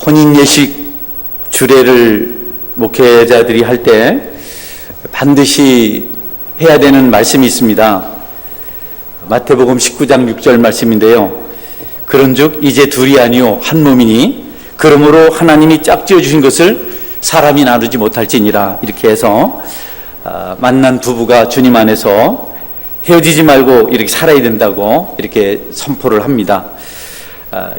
혼인 예식 주례를 목회자들이 할 때 반드시 해야 되는 말씀이 있습니다. 마태복음 19장 6절 말씀인데요. 그런즉 이제 둘이 아니요 한 몸이니 그러므로 하나님이 짝지어 주신 것을 사람이 나누지 못할지니라. 이렇게 해서 만난 부부가 주님 안에서 헤어지지 말고 이렇게 살아야 된다고 이렇게 선포를 합니다.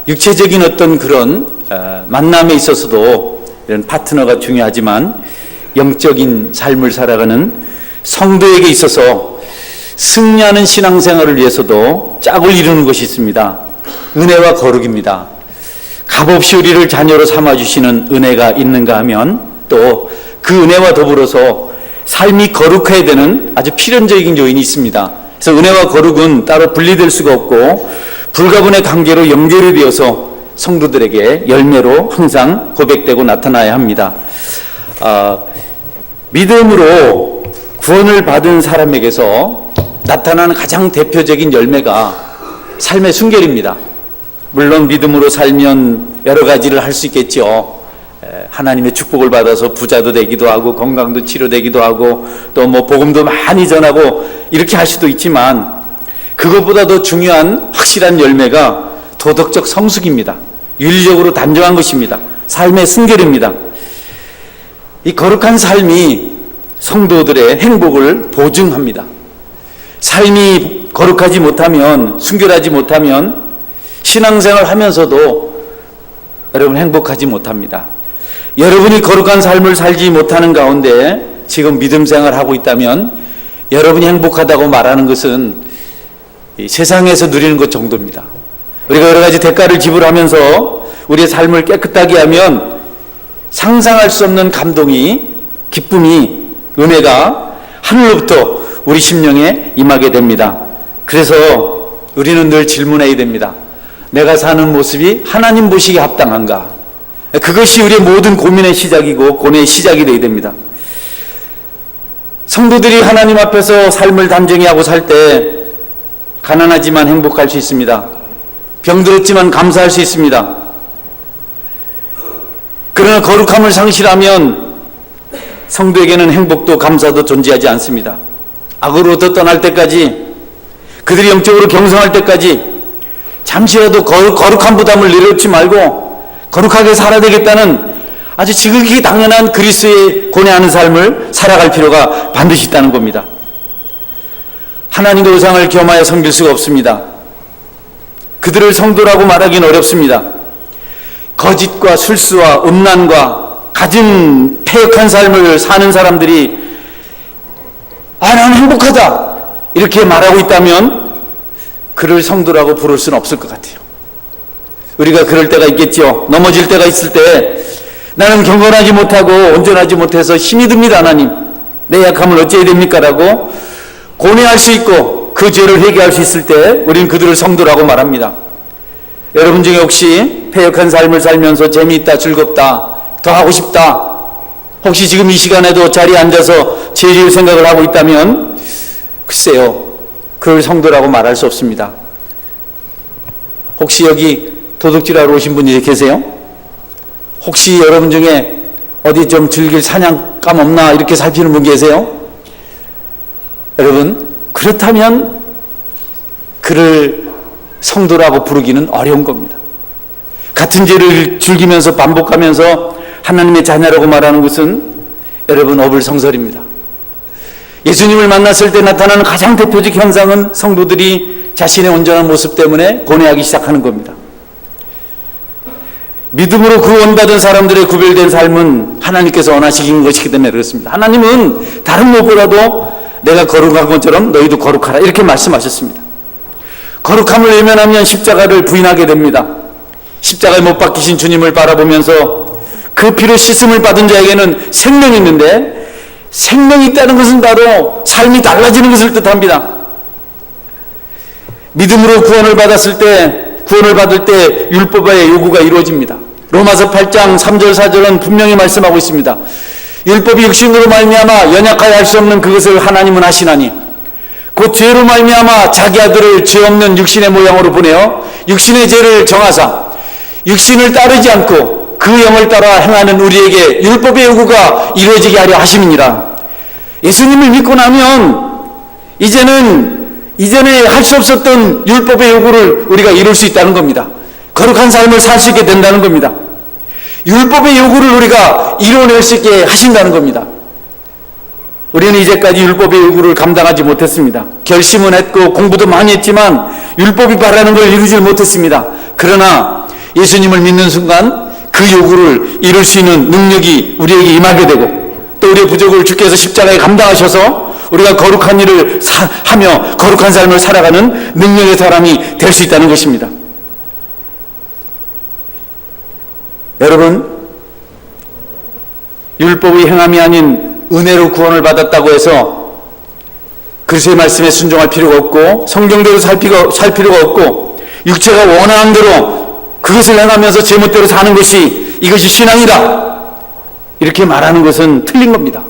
육체적인 어떤 그런 만남에 있어서도 이런 파트너가 중요하지만 영적인 삶을 살아가는 성도에게 있어서 승리하는 신앙생활을 위해서도 짝을 이루는 것이 있습니다. 은혜와 거룩입니다. 값없이 우리를 자녀로 삼아주시는 은혜가 있는가 하면 또 그 은혜와 더불어서 삶이 거룩해야 되는 아주 필연적인 요인이 있습니다. 그래서 은혜와 거룩은 따로 분리될 수가 없고 불가분의 관계로 연결이 되어서 성도들에게 열매로 항상 고백되고 나타나야 합니다. 믿음으로 구원을 받은 사람에게서 나타나는 가장 대표적인 열매가 삶의 순결입니다. 물론 믿음으로 살면 여러 가지를 할 수 있겠죠. 하나님의 축복을 받아서 부자도 되기도 하고 건강도 치료되기도 하고 또 뭐 복음도 많이 전하고 이렇게 할 수도 있지만 그것보다 더 중요한 확실한 열매가 도덕적 성숙입니다. 윤리적으로 단정한 것입니다. 삶의 순결입니다. 이 거룩한 삶이 성도들의 행복을 보증합니다. 삶이 거룩하지 못하면, 순결하지 못하면 신앙생활 하면서도 여러분 행복하지 못합니다. 여러분이 거룩한 삶을 살지 못하는 가운데 지금 믿음 생활하고 있다면 여러분이 행복하다고 말하는 것은 세상에서 누리는 것 정도입니다. 우리가 여러 가지 대가를 지불하면서 우리의 삶을 깨끗하게 하면 상상할 수 없는 감동이, 기쁨이, 은혜가 하늘로부터 우리 심령에 임하게 됩니다. 그래서 우리는 늘 질문해야 됩니다. 내가 사는 모습이 하나님 보시기에 합당한가? 그것이 우리의 모든 고민의 시작이고 고뇌의 시작이 되어야 됩니다. 성도들이 하나님 앞에서 삶을 단정히 하고 살 때 가난하지만 행복할 수 있습니다. 병들었지만 감사할 수 있습니다. 그러나 거룩함을 상실하면 성도에게는 행복도 감사도 존재하지 않습니다. 악으로부터 떠날 때까지, 그들이 영적으로 경성할 때까지 잠시라도 거룩한 부담을 내려놓지 말고 거룩하게 살아야 되겠다는 아주 지극히 당연한 그리스도의 고뇌하는 삶을 살아갈 필요가 반드시 있다는 겁니다. 하나님과 우상을 겸하여 섬길 수가 없습니다. 그들을 성도라고 말하기는 어렵습니다. 거짓과 술수와 음란과 가진 패역한 삶을 사는 사람들이 나는 행복하다 이렇게 말하고 있다면 그를 성도라고 부를 수는 없을 것 같아요. 우리가 그럴 때가 있겠죠. 넘어질 때가 있을 때 나는 경건하지 못하고 온전하지 못해서 힘이 듭니다. 하나님, 내 약함을 어찌해야 됩니까? 라고 고뇌할 수 있고 그 죄를 회개할 수 있을 때 우리는 그들을 성도라고 말합니다. 여러분 중에 혹시 패역한 삶을 살면서 재미있다, 즐겁다, 더 하고 싶다, 혹시 지금 이 시간에도 자리에 앉아서 죄지을 생각을 하고 있다면 글쎄요, 그를 성도라고 말할 수 없습니다. 혹시 여기 도둑질하러 오신 분이 계세요? 혹시 여러분 중에 어디 좀 즐길 사냥감 없나 이렇게 살피는 분 계세요? 여러분, 그렇다면 그를 성도라고 부르기는 어려운 겁니다. 같은 죄를 즐기면서 반복하면서 하나님의 자녀라고 말하는 것은 여러분 어불성설입니다. 예수님을 만났을 때 나타나는 가장 대표적 현상은 성도들이 자신의 온전한 모습 때문에 고뇌하기 시작하는 겁니다. 믿음으로 구원받은 사람들의 구별된 삶은 하나님께서 원하시는 것이기 때문에 그렇습니다. 하나님은 다른 무엇보다도 내가 거룩한 것처럼 너희도 거룩하라 이렇게 말씀하셨습니다. 거룩함을 외면하면 십자가를 부인하게 됩니다. 십자가에 못 박히신 주님을 바라보면서 그 피로 씻음을 받은 자에게는 생명이 있는데 생명이 있다는 것은 바로 삶이 달라지는 것을 뜻합니다. 믿음으로 구원을 받았을 때, 구원을 받을 때 율법의 요구가 이루어집니다. 로마서 8장 3절 4절은 분명히 말씀하고 있습니다. 율법이 육신으로 말미암아 연약하여 할 수 없는 그것을 하나님은 하시나니 곧 죄로 말미암아 자기 아들을 죄 없는 육신의 모양으로 보내어 육신의 죄를 정하사 육신을 따르지 않고 그 영을 따라 행하는 우리에게 율법의 요구가 이루어지게 하려 하심이니라. 예수님을 믿고 나면 이전에 할 수 없었던 율법의 요구를 우리가 이룰 수 있다는 겁니다. 거룩한 삶을 살 수 있게 된다는 겁니다. 율법의 요구를 우리가 이루어낼 수 있게 하신다는 겁니다. 우리는 이제까지 율법의 요구를 감당하지 못했습니다. 결심은 했고 공부도 많이 했지만 율법이 바라는 걸 이루질 못했습니다. 그러나 예수님을 믿는 순간 그 요구를 이룰 수 있는 능력이 우리에게 임하게 되고, 또 우리의 부족을 주께서 십자가에 감당하셔서 우리가 거룩한 일을 하며 거룩한 삶을 살아가는 능력의 사람이 될 수 있다는 것입니다. 여러분, 율법의 행함이 아닌 은혜로 구원을 받았다고 해서 그리스도의 말씀에 순종할 필요가 없고 성경대로 살 필요가 없고 육체가 원하는 대로 그것을 행하면서 제멋대로 사는 것이 이것이 신앙이다, 이렇게 말하는 것은 틀린 겁니다.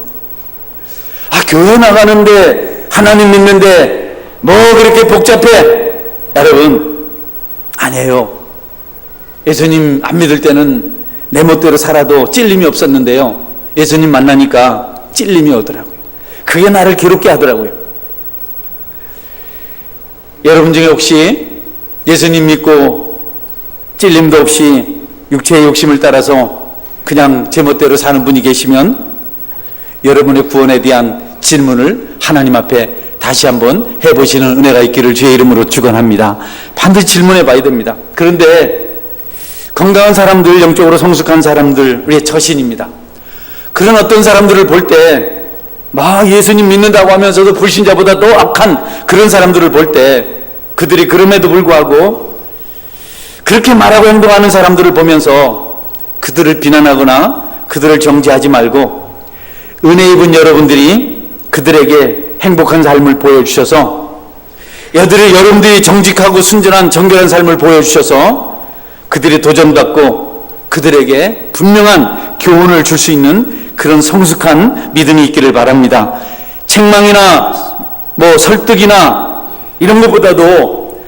교회 나가는데 하나님 믿는데 뭐 그렇게 복잡해? 여러분, 아니에요. 예수님 안 믿을 때는 내 멋대로 살아도 찔림이 없었는데요, 예수님 만나니까 찔림이 오더라고요. 그게 나를 괴롭게 하더라고요. 여러분 중에 혹시 예수님 믿고 찔림도 없이 육체의 욕심을 따라서 그냥 제멋대로 사는 분이 계시면 여러분의 구원에 대한 질문을 하나님 앞에 다시 한번 해보시는 은혜가 있기를 주의 이름으로 축원합니다. 반드시 질문해 봐야 됩니다. 그런데 건강한 사람들, 영적으로 성숙한 사람들, 우리의 처신입니다. 그런 어떤 사람들을 볼 때 막 예수님 믿는다고 하면서도 불신자보다 더 악한 그런 사람들을 볼 때 그들이 그럼에도 불구하고 그렇게 말하고 행동하는 사람들을 보면서 그들을 비난하거나 그들을 정죄하지 말고 은혜 입은 여러분들이 그들에게 행복한 삶을 보여주셔서 여러분들이 정직하고 순전한 정결한 삶을 보여주셔서 그들이 도전받고 그들에게 분명한 교훈을 줄 수 있는 그런 성숙한 믿음이 있기를 바랍니다. 책망이나 설득이나 이런 것보다도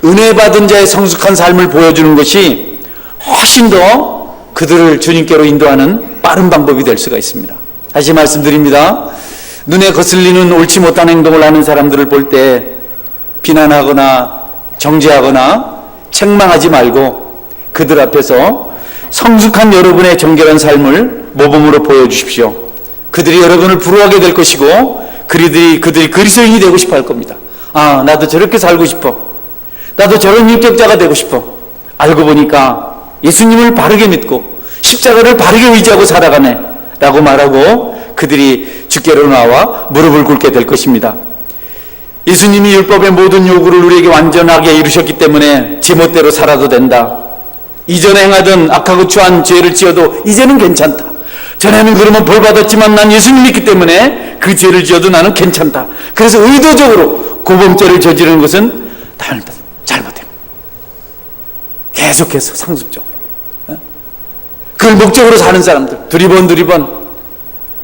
은혜 받은 자의 성숙한 삶을 보여주는 것이 훨씬 더 그들을 주님께로 인도하는 빠른 방법이 될 수가 있습니다. 다시 말씀드립니다. 눈에 거슬리는 옳지 못한 행동을 하는 사람들을 볼 때 비난하거나 정죄하거나 책망하지 말고 그들 앞에서 성숙한 여러분의 정결한 삶을 모범으로 보여주십시오. 그들이 여러분을 부러워하게 될 것이고 그들이 그리스도인이 되고 싶어 할 겁니다. 나도 저렇게 살고 싶어. 나도 저런 인격자가 되고 싶어. 알고 보니까 예수님을 바르게 믿고 십자가를 바르게 의지하고 살아가네 라고 말하고 그들이 주께로 나와 무릎을 꿇게 될 것입니다. 예수님이 율법의 모든 요구를 우리에게 완전하게 이루셨기 때문에 제멋대로 살아도 된다. 이전에 행하던 악하고 추한 죄를 지어도 이제는 괜찮다. 전에는 그러면 벌 받았지만 난 예수님 믿기 때문에 그 죄를 지어도 나는 괜찮다. 그래서 의도적으로 고범죄를 저지르는 것은 잘못됩니다. 계속해서 상습적으로 그걸 목적으로 사는 사람들, 두리번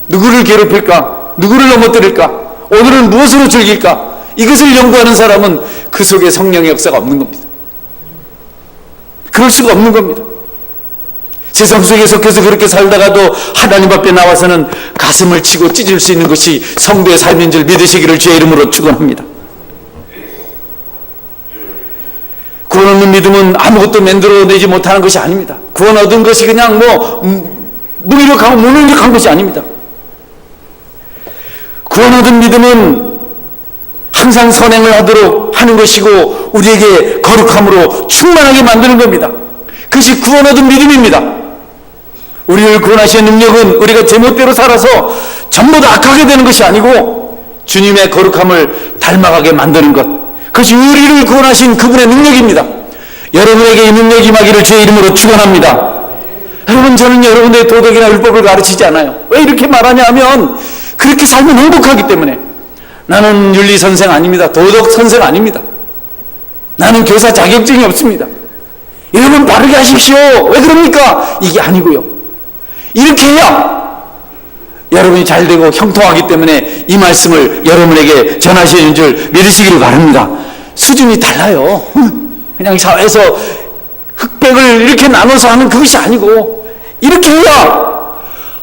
누구를 괴롭힐까? 누구를 넘어뜨릴까? 오늘은 무엇으로 즐길까? 이것을 연구하는 사람은 그 속에 성령의 역사가 없는 겁니다. 그럴 수가 없는 겁니다. 세상 속에 속해서 그렇게 살다가도 하나님 앞에 나와서는 가슴을 치고 찢을 수 있는 것이 성도의 삶인 줄 믿으시기를 주의 이름으로 축원합니다. 구원 얻는 믿음은 아무것도 만들어내지 못하는 것이 아닙니다. 구원 얻은 것이 그냥 무기력하고 무능력한 것이 아닙니다. 구원 얻은 믿음은 항상 선행을 하도록 하는 것이고 우리에게 거룩함으로 충만하게 만드는 겁니다. 그것이 구원 얻은 믿음입니다. 우리를 구원하시는 능력은 우리가 제멋대로 살아서 전부 다 악하게 되는 것이 아니고 주님의 거룩함을 닮아가게 만드는 것, 그것이 우리를 구원하신 그분의 능력입니다. 여러분에게 이 능력이 임하기를 주의 이름으로 축원합니다. 여러분, 저는 여러분의 도덕이나 율법을 가르치지 않아요. 왜 이렇게 말하냐 하면 그렇게 살면 행복하기 때문에. 나는 윤리 선생 아닙니다. 도덕 선생 아닙니다. 나는 교사 자격증이 없습니다. 여러분 바르게 하십시오. 왜 그럽니까? 이게 아니고요. 이렇게 해야 여러분이 잘되고 형통하기 때문에 이 말씀을 여러분에게 전하시는 줄 믿으시기를 바랍니다. 수준이 달라요. 그냥 사회에서 흑백을 이렇게 나눠서 하는 그것이 아니고 이렇게 해야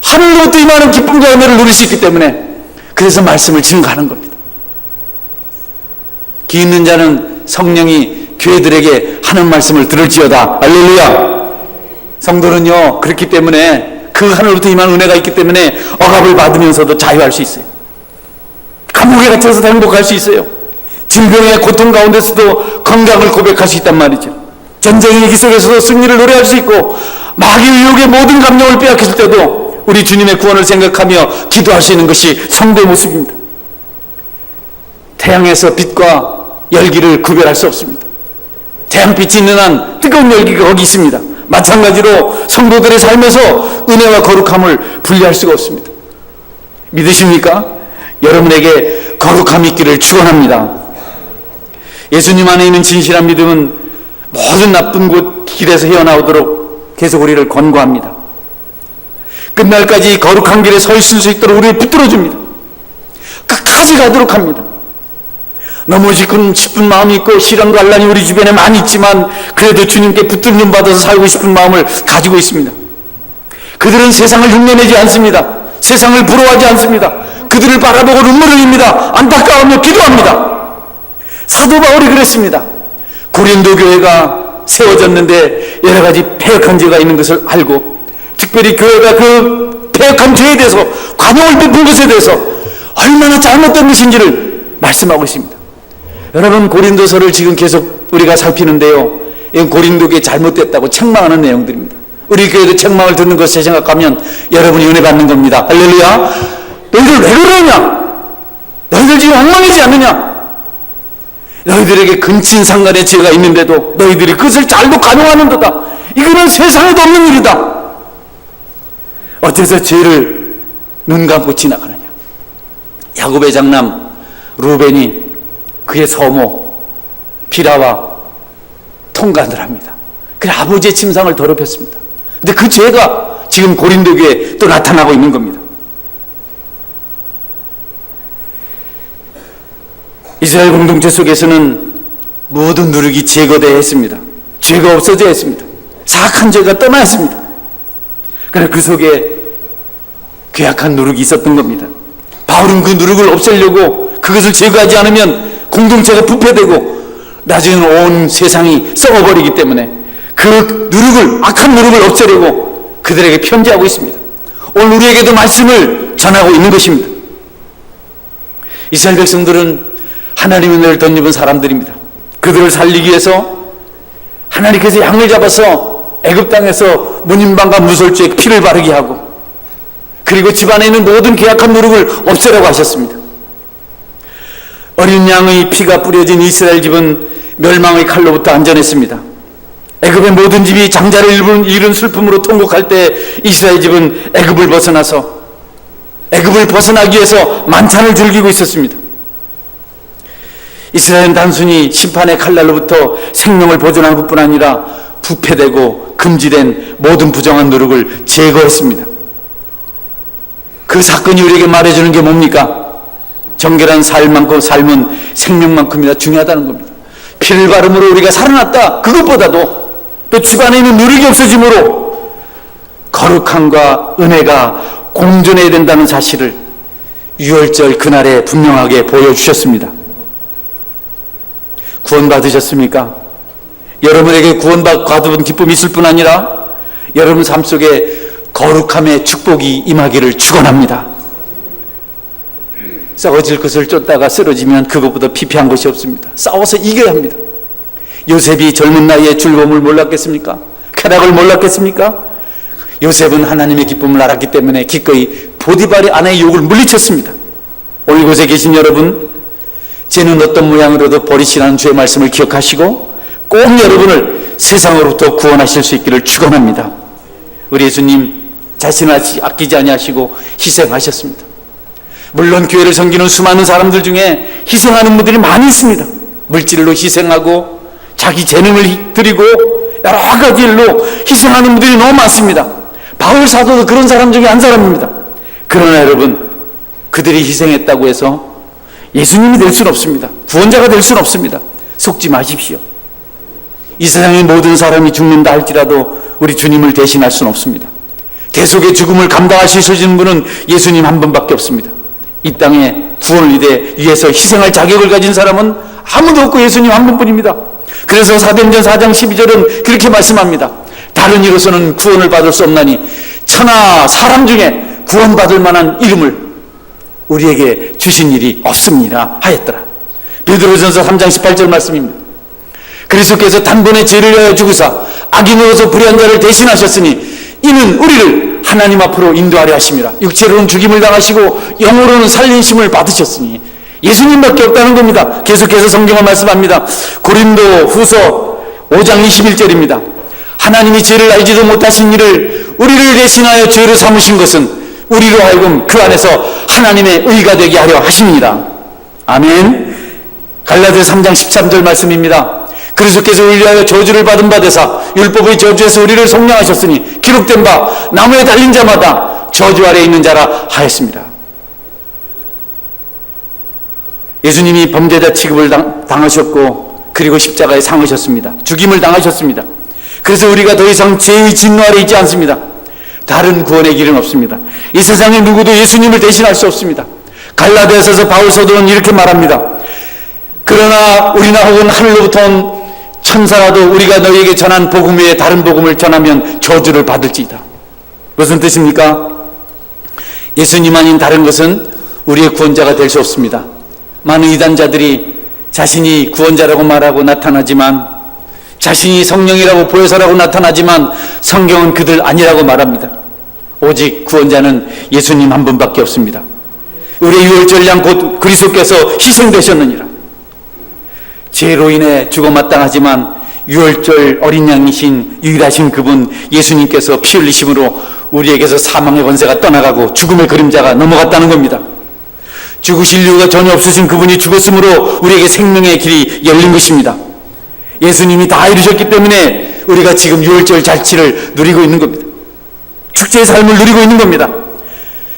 하늘로부터 임하는 기쁨과 은혜를 누릴 수 있기 때문에 그래서 말씀을 증거하는 겁니다. 귀 있는 자는 성령이 교회들에게 하는 말씀을 들을지어다. 할렐루야. 성도는요, 그렇기 때문에 그 하늘로부터 임하는 은혜가 있기 때문에 억압을 받으면서도 자유할 수 있어요. 감옥에 갇혀서도 행복할 수 있어요. 질병의 고통 가운데서도 건강을 고백할 수 있단 말이죠. 전쟁의 위기 속에서도 승리를 노래할 수 있고, 마귀의 유혹의 모든 감정을 빼앗겼을 때도 우리 주님의 구원을 생각하며 기도할 수 있는 것이 성도의 모습입니다. 태양에서 빛과 열기를 구별할 수 없습니다. 태양빛이 있는 한 뜨거운 열기가 거기 있습니다. 마찬가지로 성도들의 삶에서 은혜와 거룩함을 분리할 수가 없습니다. 믿으십니까? 여러분에게 거룩함이 있기를 축원합니다. 예수님 안에 있는 진실한 믿음은 모든 나쁜 곳 길에서 헤어나오도록 계속 우리를 권고합니다. 끝날까지 거룩한 길에 서 있을 수 있도록 우리를 붙들어줍니다. 끝까지 가도록 합니다. 넘어지고 싶은 마음이 있고 시련과 환난이 우리 주변에 많이 있지만 그래도 주님께 붙들림 받아서 살고 싶은 마음을 가지고 있습니다. 그들은 세상을 흉내내지 않습니다. 세상을 부러워하지 않습니다. 그들을 바라보고 눈물을 흘립니다. 안타까우며 기도합니다. 사도 바울이 그랬습니다. 고린도 교회가 세워졌는데 여러 가지 패역한 죄가 있는 것을 알고, 특별히 교회가 그 패역한 죄에 대해서, 관용을 베푼 것에 대해서 얼마나 잘못된 것인지를 말씀하고 있습니다. 여러분, 고린도서를 지금 계속 우리가 살피는데요, 이건 고린도교회 잘못됐다고 책망하는 내용들입니다. 우리 교회도 책망을 듣는 것을 생각하면 여러분이 은혜 받는 겁니다. 할렐루야. 너희들 왜 그러냐? 너희들 지금 엉망이지 않느냐? 너희들에게 근친상간의 죄가 있는데도 너희들이 그것을 잘도 관용하는도다. 이거는 세상에도 없는 일이다. 어째서 죄를 눈 감고 지나가느냐? 야곱의 장남 루벤이 그의 서모 비라와 통관을 합니다. 그래 아버지의 침상을 더럽혔습니다. 근데 그 죄가 지금 고린도 교회에 또 나타나고 있는 겁니다. 이스라엘 공동체 속에서는 모든 누룩이 제거되어야 했습니다. 죄가 없어져야 했습니다. 사악한 죄가 떠나야 했습니다. 그러나 그 속에 괴악한 누룩이 있었던 겁니다. 바울은 그 누룩을 없애려고 그것을 제거하지 않으면 공동체가 부패되고 나중에는 온 세상이 썩어버리기 때문에 그 누룩을, 악한 누룩을 없애려고 그들에게 편지하고 있습니다. 오늘 우리에게도 말씀을 전하고 있는 것입니다. 이스라엘 백성들은 하나님의 은혜를 덧입은 사람들입니다. 그들을 살리기 위해서 하나님께서 양을 잡아서 애굽 땅에서 문인방과 무솔주에 피를 바르게 하고, 그리고 집안에 있는 모든 계약한 누룩을 없애라고 하셨습니다. 어린 양의 피가 뿌려진 이스라엘 집은 멸망의 칼로부터 안전했습니다. 애굽의 모든 집이 장자를 잃은 슬픔으로 통곡할 때 이스라엘 집은 애굽을 벗어나기 위해서 만찬을 즐기고 있었습니다. 이스라엘은 단순히 심판의 칼날로부터 생명을 보존한 것뿐 아니라 부패되고 금지된 모든 부정한 누룩을 제거했습니다. 그 사건이 우리에게 말해주는 게 뭡니까? 정결한 삶은 생명만큼이나 중요하다는 겁니다. 피를 바름으로 우리가 살아났다. 그것보다도 또 집안에 있는 누룩이 없어짐으로 거룩함과 은혜가 공존해야 된다는 사실을 6월절 그날에 분명하게 보여주셨습니다. 구원받으셨습니까? 여러분에게 구원받은 기쁨이 있을 뿐 아니라 여러분 삶 속에 거룩함의 축복이 임하기를 축원합니다. 썩어질 것을 쫓다가 쓰러지면 그것보다 피폐한 것이 없습니다. 싸워서 이겨야 합니다. 요셉이 젊은 나이에 즐거움을 몰랐겠습니까? 쾌락을 몰랐겠습니까? 요셉은 하나님의 기쁨을 알았기 때문에 기꺼이 보디발의 아내의 욕을 물리쳤습니다. 오늘 이곳에 계신 여러분, 죄는 어떤 모양으로도 버리시라는 주의 말씀을 기억하시고 꼭 여러분을 세상으로부터 구원하실 수 있기를 축원합니다. 우리 예수님 자신을 아끼지 아니하시고 희생하셨습니다. 물론 교회를 섬기는 수많은 사람들 중에 희생하는 분들이 많이 있습니다. 물질로 희생하고 자기 재능을 드리고 여러 가지 일로 희생하는 분들이 너무 많습니다. 바울 사도도 그런 사람 중에 한 사람입니다. 그러나 여러분, 그들이 희생했다고 해서 예수님이 될 수는 없습니다. 구원자가 될 수는 없습니다. 속지 마십시오. 이 세상의 모든 사람이 죽는다 할지라도 우리 주님을 대신할 수는 없습니다. 대속의 죽음을 감당할 수 있으신 분은 예수님 한 분밖에 없습니다. 이 땅에 구원을 위해서 희생할 자격을 가진 사람은 아무도 없고 예수님 한 분뿐입니다. 그래서 사도행전 4장 12절은 그렇게 말씀합니다. 다른 이로서는 구원을 받을 수 없나니 천하 사람 중에 구원받을 만한 이름을 우리에게 주신 일이 없습니다 하였더라. 베드로전서 3장 18절 말씀입니다. 그리스도께서 단번에 죄를 위하여 죽으사 악인으로서 불의한 자를 대신하셨으니 이는 우리를 하나님 앞으로 인도하려 하심이라. 육체로는 죽임을 당하시고 영으로는 살리심을 받으셨으니 예수님밖에 없다는 겁니다. 계속해서 성경은 말씀합니다. 고린도 후서 5장 21절입니다. 하나님이 죄를 알지도 못하신 이를 우리를 대신하여 죄로 삼으신 것은 우리로 하여금 그 안에서 하나님의 의가 되게 하려 하심이니라. 아멘. 갈라디아서 3장 13절 말씀입니다. 그리스도께서 우리를 위하여 저주를 받은 바 되사 율법의 저주에서 우리를 속량하셨으니 기록된 바 나무에 달린 자마다 저주 아래에 있는 자라 하였습니다. 예수님이 범죄자 취급을 당하셨고 그리고 십자가에 상하셨습니다. 죽임을 당하셨습니다. 그래서 우리가 더 이상 죄의 진노 아래 있지 않습니다. 다른 구원의 길은 없습니다. 이 세상에 누구도 예수님을 대신할 수 없습니다. 갈라디아서에서 바울 사도는 이렇게 말합니다. 그러나 우리나 혹은 하늘로부터 온 천사라도 우리가 너희에게 전한 복음 외에 다른 복음을 전하면 저주를 받을지이다. 무슨 뜻입니까? 예수님 아닌 다른 것은 우리의 구원자가 될 수 없습니다. 많은 이단자들이 자신이 구원자라고 말하고 나타나지만, 자신이 성령이라고 보혜사라고 나타나지만 성경은 그들 아니라고 말합니다. 오직 구원자는 예수님 한 분밖에 없습니다. 우리의 유월절 양 곧 그리스도께서 희생되셨느니라. 죄로 인해 죽어 마땅하지만 유월절 어린 양이신 유일하신 그분 예수님께서 피 흘리심으로 우리에게서 사망의 권세가 떠나가고 죽음의 그림자가 넘어갔다는 겁니다. 죽으실 이유가 전혀 없으신 그분이 죽었으므로 우리에게 생명의 길이 열린 것입니다. 예수님이 다 이루셨기 때문에 우리가 지금 유월절 잔치를 누리고 있는 겁니다. 축제의 삶을 누리고 있는 겁니다.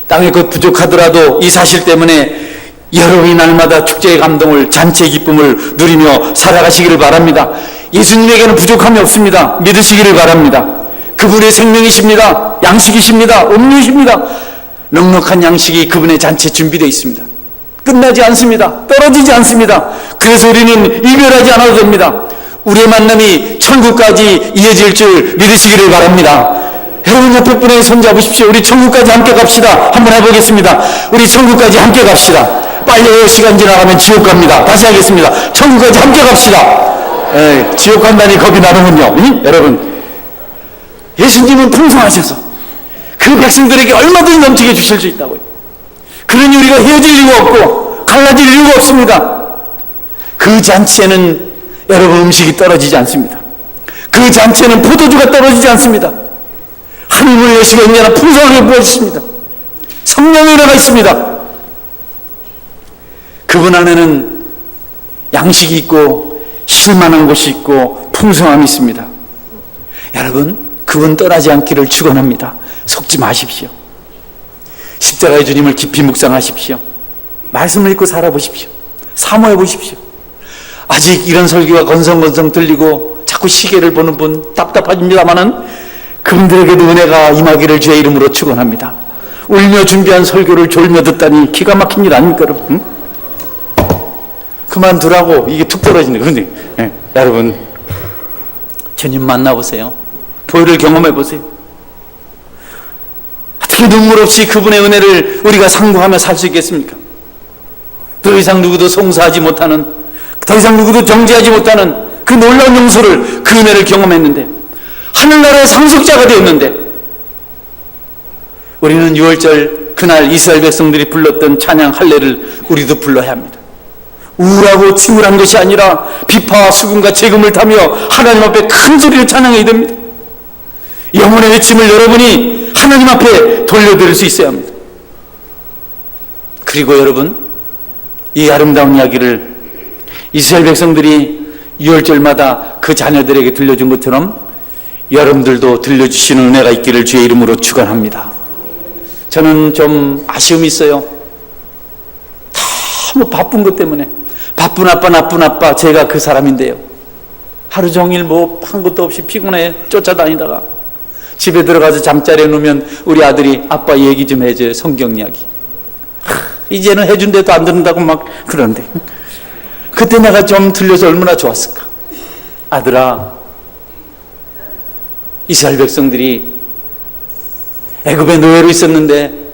땅에 곧 부족하더라도 이 사실 때문에 여러분이 날마다 축제의 감동을, 잔치의 기쁨을 누리며 살아가시기를 바랍니다. 예수님에게는 부족함이 없습니다. 믿으시기를 바랍니다. 그분의 생명이십니다. 양식이십니다. 음료이십니다. 넉넉한 양식이 그분의 잔치에 준비되어 있습니다. 끝나지 않습니다. 떨어지지 않습니다. 그래서 우리는 이별하지 않아도 됩니다. 우리의 만남이 천국까지 이어질 줄 믿으시기를 바랍니다. 여러분 옆에 분에게 손잡으십시오. 우리 천국까지 함께 갑시다. 한번 해보겠습니다. 우리 천국까지 함께 갑시다. 빨리 시간 지나가면 지옥 갑니다. 다시 하겠습니다. 천국까지 함께 갑시다. 지옥 간다니 겁이 나는군요. 응? 여러분, 예수님은 풍성하셔서 그 백성들에게 얼마든지 넘치게 주실 수 있다고요. 그러니 우리가 헤어질 이유가 없고 갈라질 이유가 없습니다. 그 잔치에는 여러분 음식이 떨어지지 않습니다. 그 잔치에는 포도주가 떨어지지 않습니다. 하늘의 여시가 언제나 풍성하게 부어주십니다. 성령이 일어나 있습니다. 그분 안에는 양식이 있고 쉴만한 곳이 있고 풍성함이 있습니다. 여러분, 그분 떠나지 않기를 축원합니다. 속지 마십시오. 십자가의 주님을 깊이 묵상하십시오. 말씀을 읽고 살아보십시오. 사모해 보십시오. 아직 이런 설교가 건성건성 들리고 자꾸 시계를 보는 분 답답합니다마는 그분들에게도 은혜가 임하기를 주의 이름으로 축원합니다. 울며 준비한 설교를 졸며 듣다니 기가 막힌 일 아닙니까, 여러분? 응? 그만두라고 이게 툭 떨어지네. 그런데 여러분, 주님 만나보세요. 보혈을 경험해보세요. 어떻게 눈물 없이 그분의 은혜를 우리가 상고하며 살 수 있겠습니까? 더 이상 누구도 송사하지 못하는, 더 이상 누구도 정죄하지 못하는 그 놀라운 용서를, 그 은혜를 경험했는데, 하늘나라의 상속자가 되었는데, 우리는 유월절 그날 이스라엘 백성들이 불렀던 찬양 할례를 우리도 불러야 합니다. 우울하고 침울한 것이 아니라 비파와 수금과 재금을 타며 하나님 앞에 큰 소리로 찬양해야 됩니다. 영혼의 외침을 여러분이 하나님 앞에 돌려드릴 수 있어야 합니다. 그리고 여러분, 이 아름다운 이야기를 이스라엘 백성들이 유월절마다 그 자녀들에게 들려준 것처럼 여러분들도 들려주시는 은혜가 있기를 주의 이름으로 축원합니다. 저는 좀 아쉬움이 있어요. 너무 바쁜 것 때문에. 바쁜 아빠 나쁜 아빠, 제가 그 사람인데요. 하루 종일 뭐 한 것도 없이 피곤해 쫓아다니다가 집에 들어가서 잠자리에 누우면 우리 아들이 아빠 얘기 좀 해줘요. 성경 이야기. 이제는 해준데도 안 듣는다고 막 그러는데 그때 내가 좀 들려서 얼마나 좋았을까. 아들아, 이스라엘 백성들이 애굽의 노예로 있었는데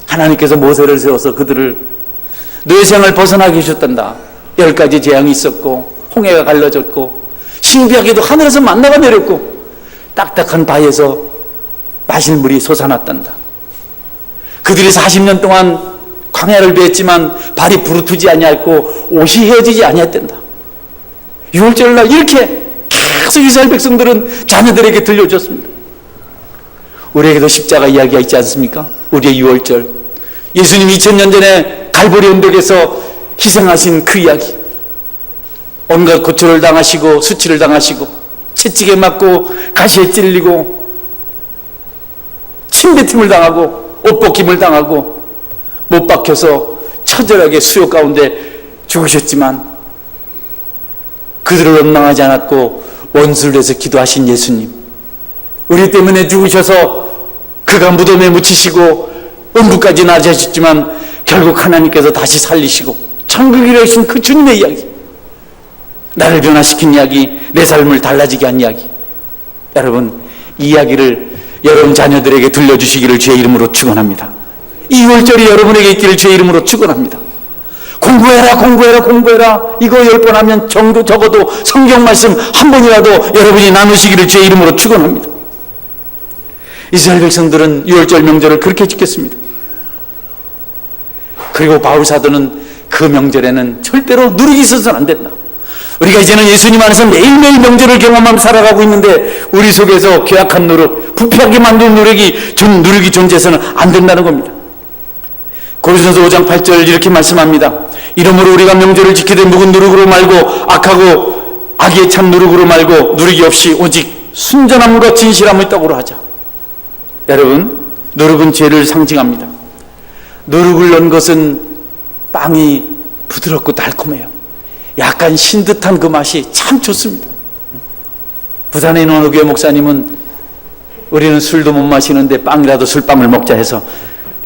하나님께서 모세를 세워서 그들을 노예 생활 벗어나게 해주셨단다. 10가지 재앙이 있었고 홍해가 갈라졌고 신비하게도 하늘에서 만나가 내렸고 딱딱한 바위에서 마실 물이 솟아났단다. 그들이 40년 동안 광야를 배했지만 발이 부르트지 아니했고 옷이 헤어지지 아니했단다. 6월절날 이렇게 계속 이스라엘 백성들은 자녀들에게 들려줬습니다. 우리에게도 십자가 이야기가 있지 않습니까? 우리의 6월절, 예수님 2000년 전에 갈보리 언덕에서 희생하신 그 이야기. 온갖 고초를 당하시고 수치를 당하시고 채찍에 맞고 가시에 찔리고 침뱉음을 당하고 옷벗김을 당하고 못 박혀서 처절하게 수욕 가운데 죽으셨지만 그들을 원망하지 않았고 원수를 해서 기도하신 예수님, 우리 때문에 죽으셔서 그가 무덤에 묻히시고 음부까지 낮아지셨지만 결국 하나님께서 다시 살리시고 천국이라 하신 그 주님의 이야기, 나를 변화시킨 이야기, 내 삶을 달라지게 한 이야기. 여러분, 이 이야기를 여러분 자녀들에게 들려주시기를 주의 이름으로 축원합니다. 이 6월절이 여러분에게 있기를 주의 이름으로 축원합니다. 공부해라 공부해라 공부해라, 이거 10번 하면 적어도 성경 말씀 한 번이라도 여러분이 나누시기를 주의 이름으로 축원합니다. 이스라엘 백성들은 6월절 명절을 그렇게 지켰습니다. 그리고 바울 사도는 그 명절에는 절대로 누룩이 있어서는 안 된다. 우리가 이제는 예수님 안에서 매일매일 명절을 경험하며 살아가고 있는데 우리 속에서 괴악한 누룩, 부패하게 만든 누룩이 존재해서는 안 된다는 겁니다. 고린도전서 5장 8절 이렇게 말씀합니다. 이러므로 우리가 명절을 지키되 묵은 누룩으로 말고 악하고 악의 참 누룩으로 말고 누룩이 없이 오직 순전함과 진실함을 떡으로 하자. 여러분, 누룩은 죄를 상징합니다. 누룩을 넣은 것은 빵이 부드럽고 달콤해요. 약간 신듯한 그 맛이 참 좋습니다. 부산에 있는 어느 교회 목사님은 우리는 술도 못 마시는데 빵이라도 술빵을 먹자 해서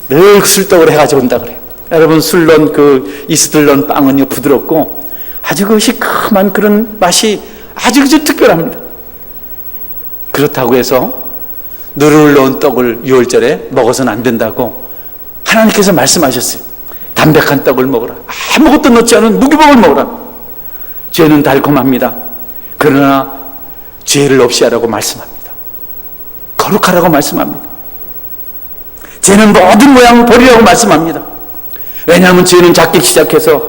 늘 술떡을 해가지고 온다 그래요. 여러분, 술 넣은 그 이스트를 넣은 빵은요 부드럽고 아주 그 시큼한 그런 맛이 아주 특별합니다. 그렇다고 해서 누룩을 넣은 떡을 6월절에 먹어서는 안 된다고 하나님께서 말씀하셨어요. 담백한 떡을 먹어라. 아무것도 넣지 않은 무기복을 먹어라. 죄는 달콤합니다. 그러나 죄를 없이 하라고 말씀합니다. 거룩하라고 말씀합니다. 죄는 모든 모양 버리라고 말씀합니다. 왜냐하면 죄는 작게 시작해서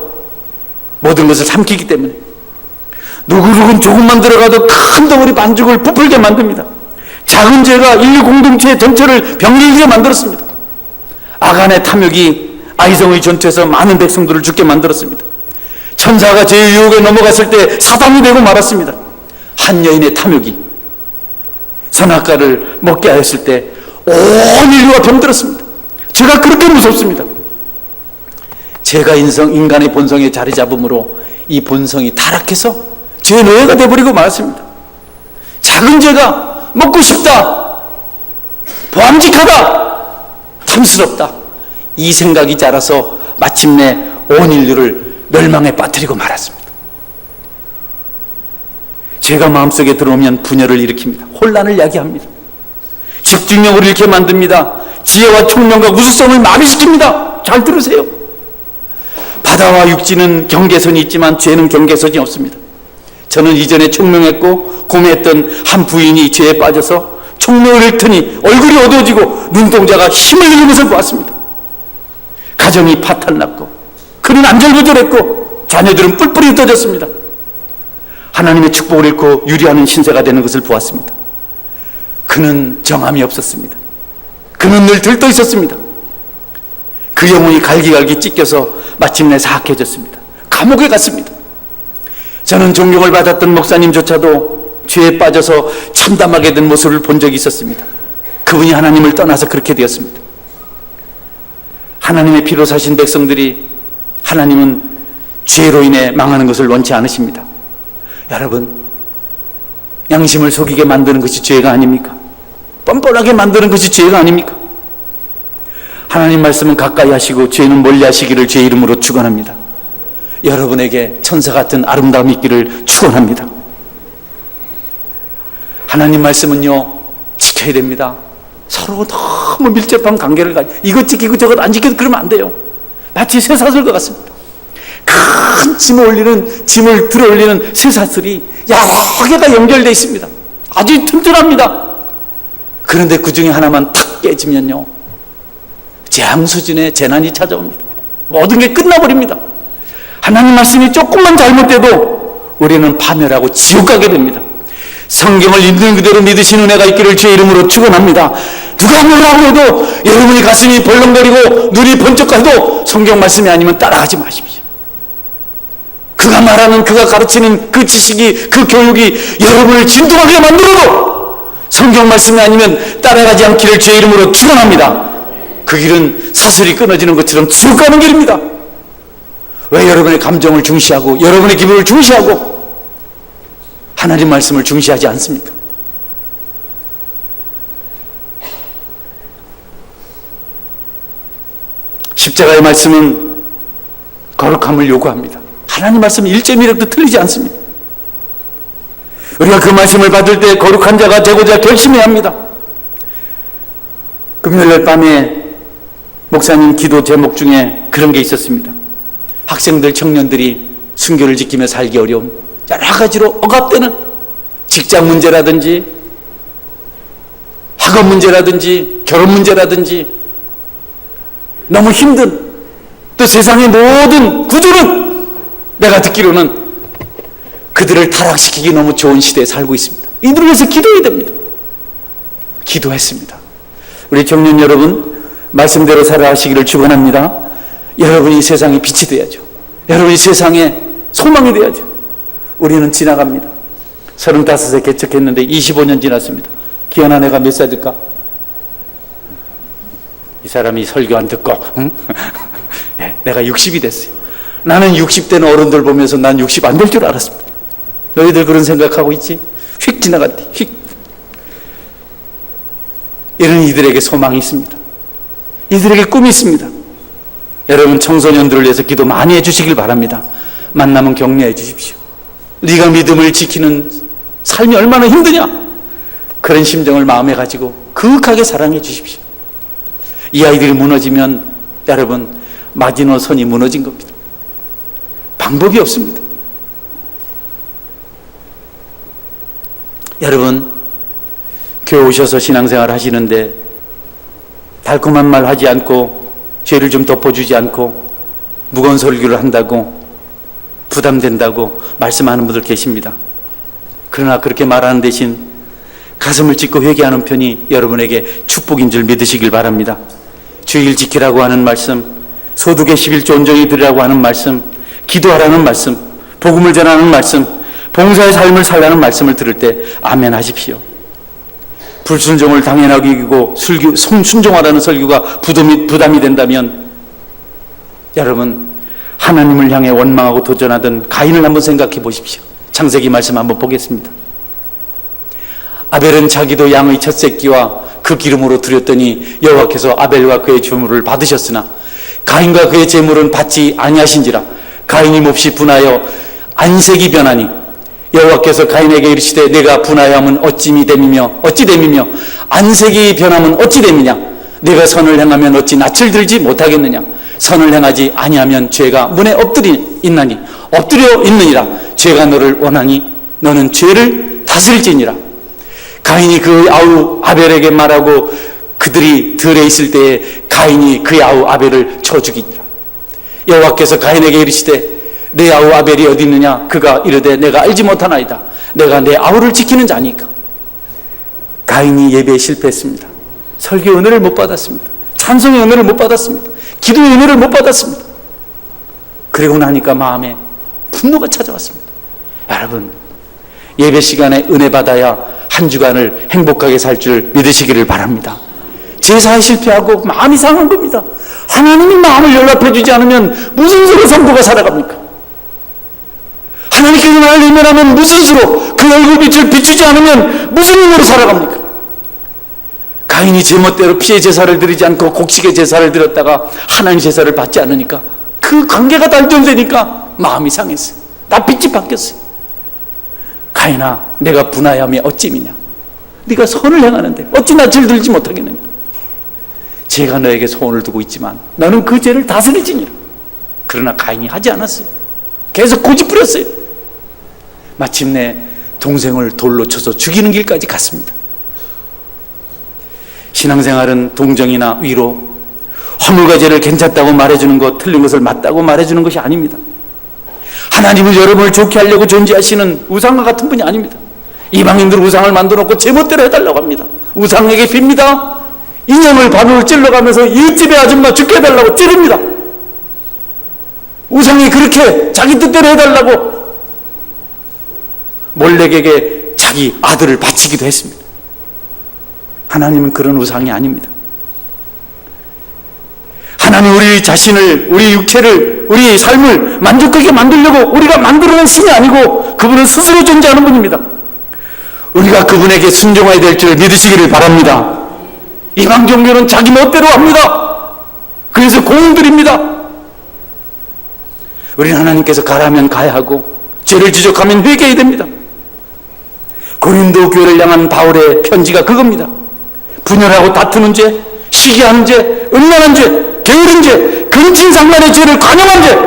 모든 것을 삼키기 때문에 누구누군 조금만 들어가도 큰 덩어리 반죽을 부풀게 만듭니다. 작은 죄가 인류 공동체 전체를 병들게 만들었습니다. 아간의 탐욕이 아이성의 전투에서 많은 백성들을 죽게 만들었습니다. 천사가 죄의 유혹에 넘어갔을 때 사단이 되고 말았습니다. 한 여인의 탐욕이 선악과를 먹게 하였을 때 온 인류가 병들었습니다. 죄가 그렇게 무섭습니다. 죄가 인간의 본성에 자리 잡음으로 이 본성이 타락해서 죄의 노예가 되어버리고 말았습니다. 작은 죄가 먹고 싶다, 보암직하다, 탐스럽다, 이 생각이 자라서 마침내 온 인류를 멸망에 빠뜨리고 말았습니다. 죄가 마음속에 들어오면 분열을 일으킵니다. 혼란을 야기합니다. 집중력을 잃게 만듭니다. 지혜와 총명과 우수성을 마비시킵니다. 잘 들으세요. 바다와 육지는 경계선이 있지만 죄는 경계선이 없습니다. 저는 이전에 총명했고 고매했던 한 부인이 죄에 빠져서 총명을 잃더니 얼굴이 어두워지고 눈동자가 힘을 잃는 것을 보았습니다. 가정이 파탄났고 그는 안절부절했고 자녀들은 뿔뿔이 흩어졌습니다. 하나님의 축복을 잃고 유리하는 신세가 되는 것을 보았습니다. 그는 정함이 없었습니다. 그는 늘 들떠 있었습니다. 그 영혼이 갈기갈기 찢겨서 마침내 사악해졌습니다. 감옥에 갔습니다. 저는 존경을 받았던 목사님조차도 죄에 빠져서 참담하게 된 모습을 본 적이 있었습니다. 그분이 하나님을 떠나서 그렇게 되었습니다. 하나님의 피로 사신 백성들이 하나님은 죄로 인해 망하는 것을 원치 않으십니다. 여러분, 양심을 속이게 만드는 것이 죄가 아닙니까? 뻔뻔하게 만드는 것이 죄가 아닙니까? 하나님 말씀은 가까이 하시고 죄는 멀리 하시기를 주의 이름으로 축원합니다. 여러분에게 천사 같은 아름다움이 있기를 축원합니다. 하나님 말씀은요, 지켜야 됩니다. 서로 너무 밀접한 관계를 가지고 이것 지키고 저것 안 지켜도 그러면 안 돼요. 마치 쇠사슬과 같습니다. 큰 짐을 들어 올리는 쇠사슬이 여러 개가 연결되어 있습니다. 아주 튼튼합니다. 그런데 그 중에 하나만 탁 깨지면요, 재앙 수준의 재난이 찾아옵니다. 모든 게 끝나버립니다. 하나님 말씀이 조금만 잘못돼도 우리는 파멸하고 지옥 가게 됩니다. 성경을 있는 그대로 믿으시는 은혜가 있기를 주의 이름으로 축원합니다. 누가 뭐라고 해도 여러분이 가슴이 벌렁거리고 눈이 번쩍해도 성경 말씀이 아니면 따라가지 마십시오. 그가 말하는, 그가 가르치는 그 지식이, 그 교육이 여러분을 진동하게 만들어도 성경 말씀이 아니면 따라가지 않기를 주의 이름으로 축원합니다. 그 길은 사슬이 끊어지는 것처럼 지옥 가는 길입니다. 왜 여러분의 감정을 중시하고 여러분의 기분을 중시하고 하나님 말씀을 중시하지 않습니까? 십자가의 말씀은 거룩함을 요구합니다. 하나님 말씀은 1.1획도 틀리지 않습니다. 우리가 그 말씀을 받을 때 거룩한 자가 되고자 결심해야 합니다. 금요일 밤에 목사님 기도 제목 중에 그런 게 있었습니다. 학생들, 청년들이 순교를 지키며 살기 어려운 여러 가지로 억압되는 직장 문제라든지 학업 문제라든지 결혼 문제라든지 너무 힘든, 또 세상의 모든 구조는 내가 듣기로는 그들을 타락시키기 너무 좋은 시대에 살고 있습니다. 이들을 위해서 기도해야 됩니다. 기도했습니다. 우리 청년 여러분, 말씀대로 살아가시기를 축원합니다. 여러분이 세상에 빛이 돼야죠. 여러분이 세상에 소망이 돼야죠. 우리는 지나갑니다. 35세 개척했는데 25년 지났습니다. 기현아, 내가 몇 살일까? 이 사람이 설교 안 듣고 응? 네, 내가 60이 됐어요. 나는 60대는 어른들 보면서 난 60 안 될 줄 알았습니다. 너희들 그런 생각하고 있지? 휙 지나갔대. 휙. 이런 이들에게 소망이 있습니다. 이들에게 꿈이 있습니다. 여러분, 청소년들을 위해서 기도 많이 해주시길 바랍니다. 만나면 격려해 주십시오. 네가 믿음을 지키는 삶이 얼마나 힘드냐, 그런 심정을 마음에 가지고 그윽하게 사랑해 주십시오. 이 아이들이 무너지면 여러분, 마지노선이 무너진 겁니다. 방법이 없습니다. 여러분, 교회 오셔서 신앙생활 하시는데 달콤한 말 하지 않고 죄를 좀 덮어주지 않고 무거운 설교를 한다고 부담된다고 말씀하는 분들 계십니다. 그러나 그렇게 말하는 대신 가슴을 찢고 회개하는 편이 여러분에게 축복인 줄 믿으시길 바랍니다. 주일 지키라고 하는 말씀, 소득의 11조 온전히 드리라고 하는 말씀, 기도하라는 말씀, 복음을 전하는 말씀, 봉사의 삶을 살라는 말씀을 들을 때 아멘 하십시오. 불순종을 당연하게 여기고 순종하라는 설교가 부담이 된다면 여러분, 하나님을 향해 원망하고 도전하던 가인을 한번 생각해 보십시오. 창세기 말씀 한번 보겠습니다. 아벨은 자기도 양의 첫 새끼와 그 기름으로 드렸더니 여호와께서 아벨과 그의 제물을 받으셨으나 가인과 그의 제물은 받지 아니하신지라. 가인이 몹시 분하여 안색이 변하니 여호와께서 가인에게 이르시되 내가 분하여함은 어찌 됨이며 안색이 변함은 어찌 됨이냐. 내가 선을 행하면 어찌 낯을 들지 못하겠느냐. 선을 행하지 아니하면 죄가 문에 엎드려 있느니라. 죄가 너를 원하니 너는 죄를 다스릴지니라. 가인이 그 아우 아벨에게 말하고 그들이 들에 있을 때에 가인이 그의 아우 아벨을 쳐 죽이니라. 여호와께서 가인에게 이르시되 내 아우 아벨이 어디 있느냐. 그가 이르되 내가 알지 못하나이다. 내가 내 아우를 지키는 자니까. 가인이 예배에 실패했습니다. 설교의 은혜를 못 받았습니다. 찬송의 은혜를 못 받았습니다. 기도의 은혜를 못 받았습니다. 그리고 나니까 마음에 분노가 찾아왔습니다. 여러분, 예배 시간에 은혜 받아야 한 주간을 행복하게 살 줄 믿으시기를 바랍니다. 제사에 실패하고 마음이 상한 겁니다. 하나님이 마음을 연락해 주지 않으면 무슨 수로 성도가 살아갑니까? 하나님께서 나를 외면하면 무슨 수로, 그 얼굴 빛을 비추지 않으면 무슨 힘으로 살아갑니까? 가인이 제멋대로 피의 제사를 드리지 않고 곡식의 제사를 드렸다가 하나님 제사를 받지 않으니까 그 관계가 단절되니까 마음이 상했어요. 낯빛이 바뀌었어요. 가인아, 내가 분하여함이 어찌미냐? 네가 선을 행하는데 어찌 낯을 들지 못하겠느냐? 제가 너에게 소원을 두고 있지만 너는 그 죄를 다스리지니라. 그러나 가인이 하지 않았어요. 계속 고집부렸어요. 마침내 동생을 돌로 쳐서 죽이는 길까지 갔습니다. 신앙생활은 동정이나 위로, 허물과 죄를 괜찮다고 말해주는 것, 틀린 것을 맞다고 말해주는 것이 아닙니다. 하나님은 여러분을 좋게 하려고 존재하시는 우상과 같은 분이 아닙니다. 이방인들 우상을 만들어 놓고 제멋대로 해달라고 합니다. 우상에게 빕니다. 인형을 바늘을 찔러가면서 이웃집의 아줌마 죽게 해달라고 찌릅니다. 우상이 그렇게 자기 뜻대로 해달라고 몰렉에게 자기 아들을 바치기도 했습니다. 하나님은 그런 우상이 아닙니다. 하나님 우리 자신을, 우리 육체를, 우리 삶을 만족하게 만들려고 우리가 만들어낸 신이 아니고 그분은 스스로 존재하는 분입니다. 우리가 그분에게 순종해야 될 줄 믿으시기를 바랍니다. 이방 종교는 자기 멋대로 합니다. 그래서 공들입니다. 우리는 하나님께서 가라면 가야 하고 죄를 지적하면 회개해야 됩니다. 고린도 교회를 향한 바울의 편지가 그겁니다. 분열하고 다투는 죄, 시기하는 죄, 음란한 죄, 게으른 죄, 근친상간의 죄를 관용한 죄.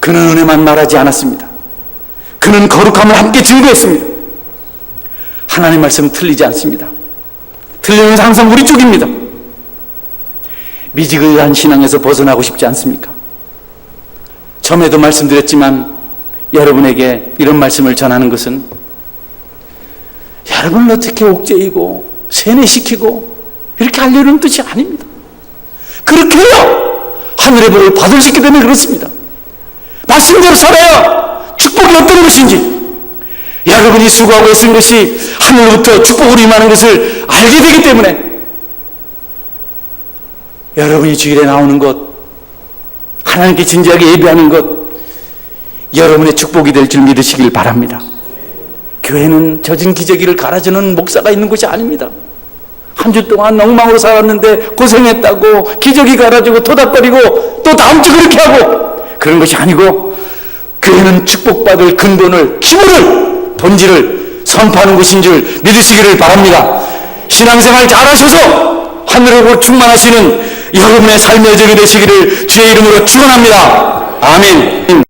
그는 은혜만 말하지 않았습니다. 그는 거룩함을 함께 증거했습니다. 하나님 말씀 틀리지 않습니다. 틀리는 것은 항상 우리 쪽입니다. 미지근한 신앙에서 벗어나고 싶지 않습니까? 처음에도 말씀드렸지만 여러분에게 이런 말씀을 전하는 것은 여러분을 어떻게 옥죄이고 세뇌시키고 이렇게 하려는 뜻이 아닙니다. 그렇게 해야 하늘의 복을 받을 수 있기 때문에 그렇습니다. 말씀대로 살아야 축복이 어떤 것인지, 여러분이 수고하고 애쓴 것이 하늘로부터 축복으로 임하는 것을 알게 되기 때문에 여러분이 주일에 나오는 것, 하나님께 진지하게 예배하는 것, 여러분의 축복이 될 줄 믿으시길 바랍니다. 교회는 젖은 기저귀를 갈아주는 목사가 있는 곳이 아닙니다. 한 주 동안 엉망으로 살았는데 고생했다고 기저귀 갈아주고 토닥거리고 또 다음 주 그렇게 하고 그런 것이 아니고, 교회는 축복받을 근본을, 기본을, 본질을 선포하는 곳인 줄 믿으시기를 바랍니다. 신앙생활 잘하셔서 하늘으로 충만하시는 여러분의 삶의 여정이 되시기를 주의 이름으로 축원합니다. 아멘.